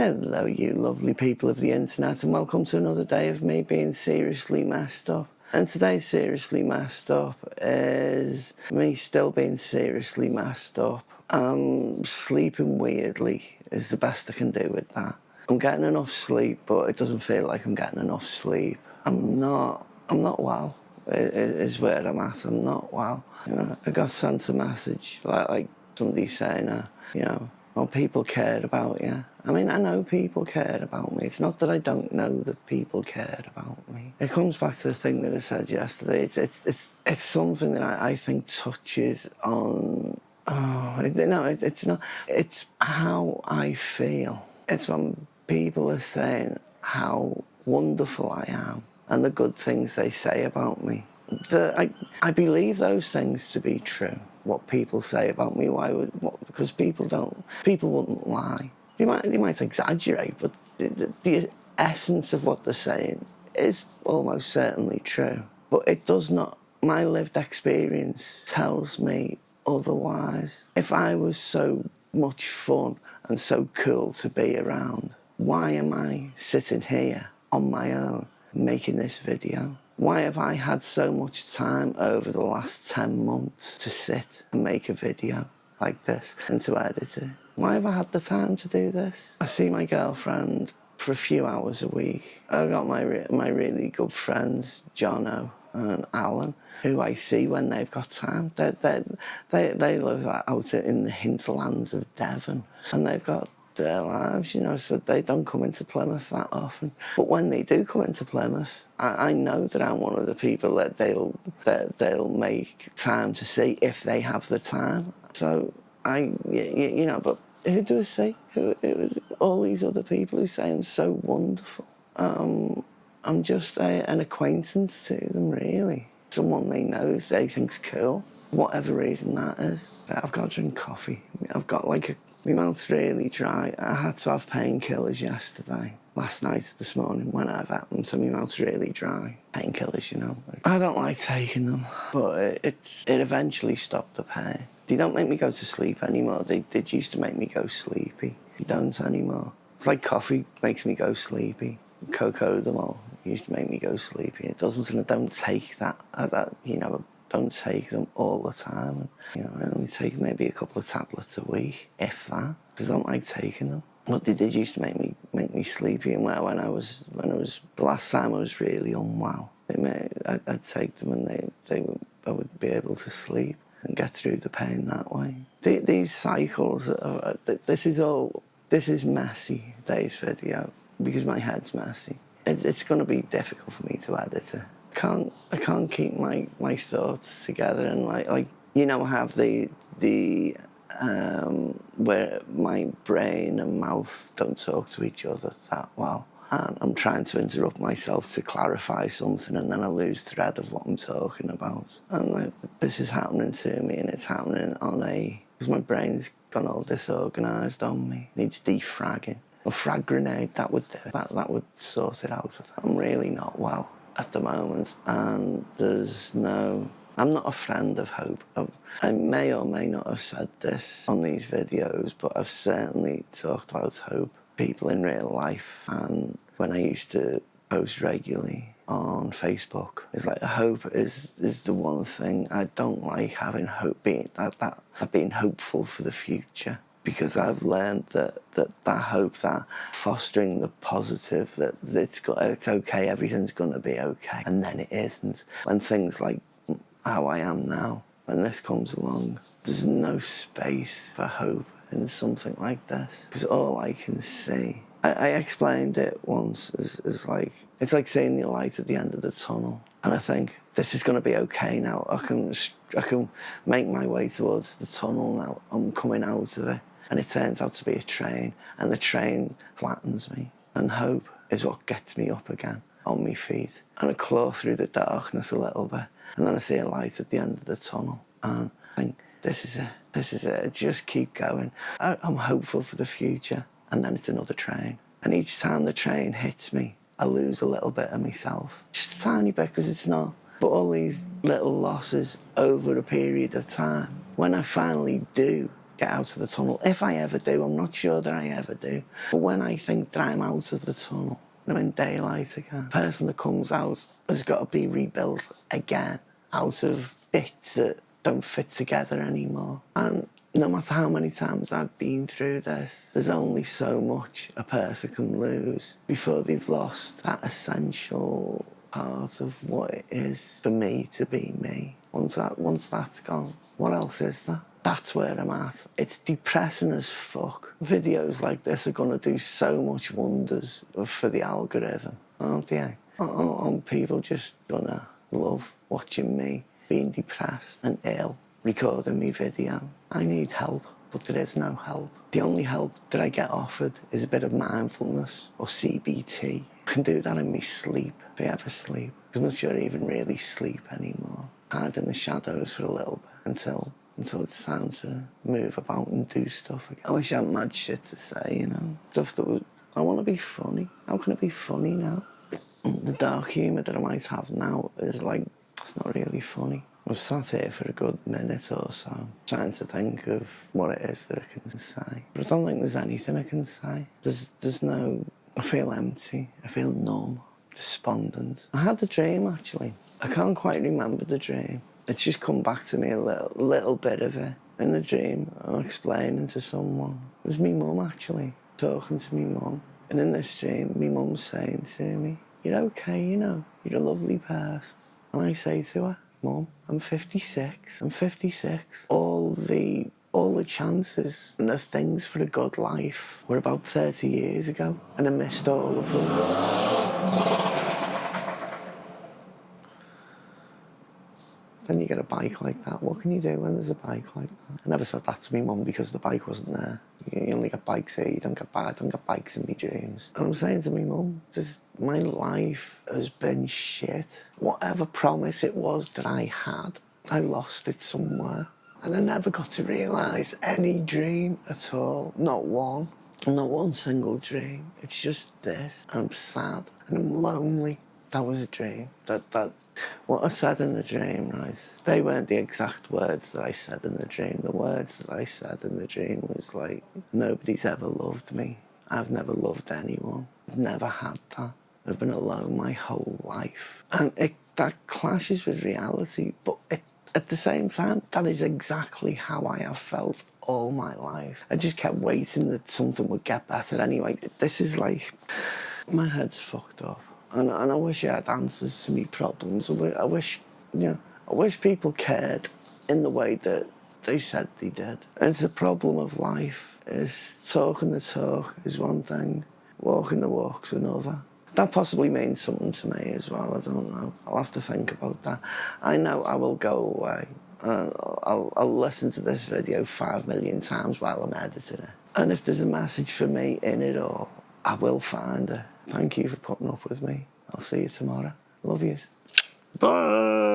Hello, you lovely people of the internet, and welcome to another day of me being seriously messed up. And today's seriously messed up is me still being seriously messed up. Sleeping weirdly is the best I can do with that. I'm getting enough sleep, but it doesn't feel like I'm getting enough sleep. I'm not well, is where I'm at. I'm not well. You know, I got sent a message, like somebody saying, well, people cared about you. I mean, I know people cared about me. It's not that I don't know that people cared about me. It comes back to the thing that I said yesterday. It's something that I think touches on. It's not. It's how I feel. It's when people are saying how wonderful I am and the good things they say about me. I believe those things to be true. What people say about me, because people wouldn't lie. They might exaggerate, but the essence of what they're saying is almost certainly true. But it does not. My lived experience tells me otherwise. If I was so much fun and so cool to be around, why am I sitting here on my own making this video? Why have I had so much time over the last 10 months to sit and make a video like this and to edit it? Why have I had the time to do this? I see my girlfriend for a few hours a week. I've got my really good friends, Jono and Alan, who I see when they've got time. They live out in the hinterlands of Devon, and they've got their lives, so they don't come into Plymouth that often. But when they do come into Plymouth, I know that I'm one of the people that they'll make time to see if they have the time. So but who do I see? All these other people who say I'm so wonderful. I'm just an acquaintance to them, really. Someone they know they think's cool, whatever reason that is. I've got to drink coffee. I've got my mouth's really dry. I had to have painkillers yesterday. Last night, this morning, when I've had them, so my mouth's really dry. Painkillers, I don't like taking them, but it eventually stopped the pain. They don't make me go to sleep anymore. They used to make me go sleepy. They don't anymore. It's like coffee makes me go sleepy. Cocodamol used to make me go sleepy. It doesn't, and I don't take that. I don't take them all the time. I only take maybe a couple of tablets a week, if that. Because I don't like taking them. But they did used to make me sleepy. And when I was the last time I was really unwell, I'd take them, and I would be able to sleep and get through the pain that way. These cycles, this is messy, today's video, because my head's messy. It's going to be difficult for me to edit it. I can't keep my thoughts together, and I have the where my brain and mouth don't talk to each other that well, and I'm trying to interrupt myself to clarify something, and then I lose thread of what I'm talking about. And this is happening to me, and it's happening because my brain's gone all disorganised on me. Needs defragging. A frag grenade, that would do it. That would sort it out. I'm really not well at the moment, and I'm not a friend of hope. I may or may not have said this on these videos, but I've certainly talked about hope, people in real life, and when I used to post regularly on Facebook, it's like hope is the one thing I don't like, having hope, being hopeful for the future. Because I've learned that hope, that fostering the positive, that it's okay, everything's going to be okay, and then it isn't. When things like how I am now, when this comes along, there's no space for hope in something like this. Because all I can see, I explained it once as like, it's like seeing the light at the end of the tunnel. And I think, this is going to be okay now. I can make my way towards the tunnel now. I'm coming out of it. And it turns out to be a train, and the train flattens me. And hope is what gets me up again on my feet. And I claw through the darkness a little bit, and then I see a light at the end of the tunnel. And I think, this is it. Just keep going. I'm hopeful for the future. And then it's another train. And each time the train hits me, I lose a little bit of myself. Just a tiny bit, because it's not. But all these little losses over a period of time, when I finally do get out of the tunnel. If I ever do, I'm not sure that I ever do. But when I think that I'm out of the tunnel, I'm in daylight again, the person that comes out has got to be rebuilt again out of bits that don't fit together anymore. And no matter how many times I've been through this, there's only so much a person can lose before they've lost that essential part of what it is for me to be me. Once that's gone, what else is there? That's where I'm at. It's depressing as fuck. Videos like this are going to do so much wonders for the algorithm, aren't they? Aren't people just going to love watching me being depressed and ill, recording me video? I need help, but there is no help. The only help that I get offered is a bit of mindfulness or CBT. I can do that in my sleep, if I ever sleep. I'm not sure I even really sleep anymore. Hide in the shadows for a little bit until it's time to move about and do stuff again. I wish I had mad shit to say, you know. Stuff that would... I want to be funny. How can it be funny now? The dark humour that I might have now is like, it's not really funny. I've sat here for a good minute or so, trying to think of what it is that I can say. But I don't think there's anything I can say. There's no... I feel empty. I feel numb, despondent. I had a dream, actually. I can't quite remember the dream. It's just come back to me a little bit of it. In the dream, I'm explaining to someone. It was me mum, actually, talking to me mum. And in this dream, me mum's saying to me, "You're okay, you know, you're a lovely person." And I say to her, "Mum, I'm 56. I'm 56. All the chances and the things for a good life were about 30 years ago, and I missed all of them." Then you get a bike like that. What can you do when there's a bike like that? I never said that to me mum because the bike wasn't there. You only get bikes here, I don't get bikes in my dreams. And I'm saying to me mum, my life has been shit. Whatever promise it was that I had, I lost it somewhere. And I never got to realise any dream at all. Not one. Not one single dream. It's just this. I'm sad and I'm lonely. That was a dream. What I said in the dream, right? They weren't the exact words that I said in the dream. The words that I said in the dream was like, nobody's ever loved me. I've never loved anyone. I've never had that. I've been alone my whole life. And that clashes with reality, but at the same time, that is exactly how I have felt all my life. I just kept waiting that something would get better anyway. This is like, my head's fucked up. And I wish I had answers to my problems. I wish people cared in the way that they said they did. And it's the problem of life, is talking the talk is one thing, walking the walk's another. That possibly means something to me as well, I don't know. I'll have to think about that. I know I will go away. I'll listen to this video 5 million times while I'm editing it. And if there's a message for me in it all, I will find it. Thank you for putting up with me. I'll see you tomorrow. Love yous. Bye.